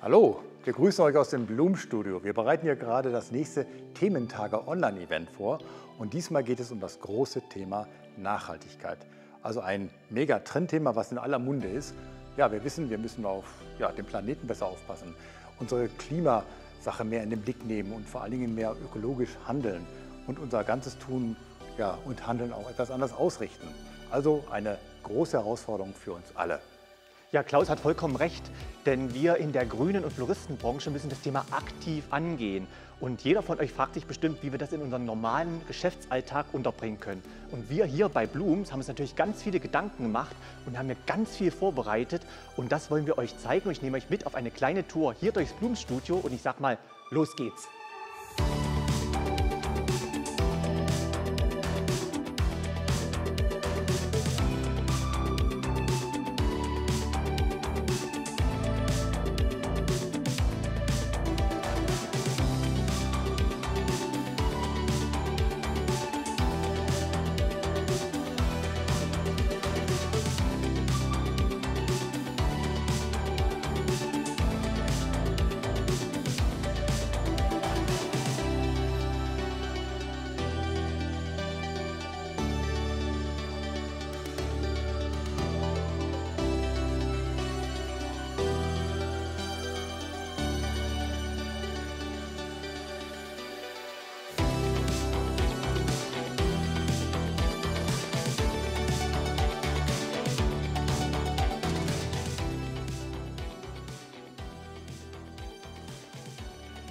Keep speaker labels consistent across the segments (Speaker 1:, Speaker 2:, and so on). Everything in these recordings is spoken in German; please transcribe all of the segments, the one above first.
Speaker 1: Hallo, wir grüßen euch aus dem Bloom-Studio. Wir bereiten hier gerade das nächste Thementage-Online-Event vor und diesmal geht es um das große Thema Nachhaltigkeit. Also ein mega Trendthema, was in aller Munde ist. Ja, wir wissen, wir müssen auf den Planeten besser aufpassen, unsere Klimasache mehr in den Blick nehmen und vor allen Dingen mehr ökologisch handeln und unser ganzes Tun und Handeln auch etwas anders ausrichten. Also eine große Herausforderung für uns alle.
Speaker 2: Ja, Klaus hat vollkommen recht, denn wir in der Grünen- und Floristenbranche müssen das Thema aktiv angehen. Und jeder von euch fragt sich bestimmt, wie wir das in unserem normalen Geschäftsalltag unterbringen können. Und wir hier bei Blooms haben uns natürlich ganz viele Gedanken gemacht und haben hier ganz viel vorbereitet. Und das wollen wir euch zeigen und ich nehme euch mit auf eine kleine Tour hier durchs Blooms-Studio und ich sag mal, los geht's!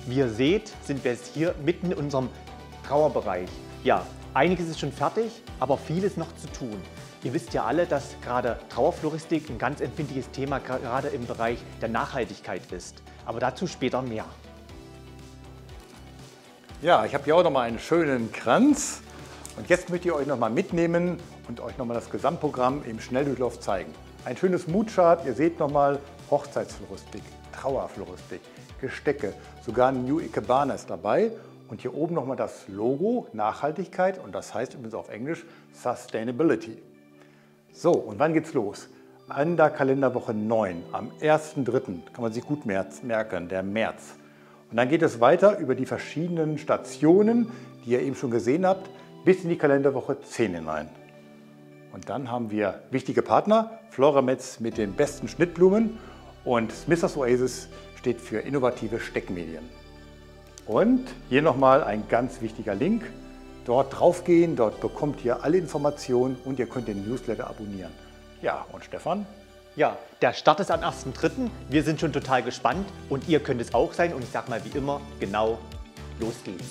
Speaker 2: Wie ihr seht, sind wir jetzt hier mitten in unserem Trauerbereich. Ja, einiges ist schon fertig, aber vieles noch zu tun. Ihr wisst ja alle, dass gerade Trauerfloristik ein ganz empfindliches Thema gerade im Bereich der Nachhaltigkeit ist. Aber dazu später mehr.
Speaker 1: Ja, ich habe hier auch noch mal einen schönen Kranz und jetzt möchte ich euch noch mal mitnehmen und euch noch mal das Gesamtprogramm im Schnelldurchlauf zeigen. Ein schönes Moodchart, ihr seht noch mal Hochzeitsfloristik, Trauerfloristik, Gestecke, sogar ein New Ikebana ist dabei und hier oben noch mal das Logo Nachhaltigkeit und das heißt übrigens auf Englisch Sustainability. So, und wann geht's los? An der Kalenderwoche 9, am 1.3. kann man sich gut merken, der März. Und dann geht es weiter über die verschiedenen Stationen, die ihr eben schon gesehen habt, bis in die Kalenderwoche 10 hinein. Und dann haben wir wichtige Partner, Florametz mit den besten Schnittblumen und Smithers Oasis steht für innovative Steckmedien. Und hier nochmal ein ganz wichtiger Link. Dort draufgehen, dort bekommt ihr alle Informationen und ihr könnt den Newsletter abonnieren. Ja, und Stefan?
Speaker 2: Ja, der Start ist am 1.3. Wir sind schon total gespannt und ihr könnt es auch sein. Und ich sag mal wie immer, genau, los geht's.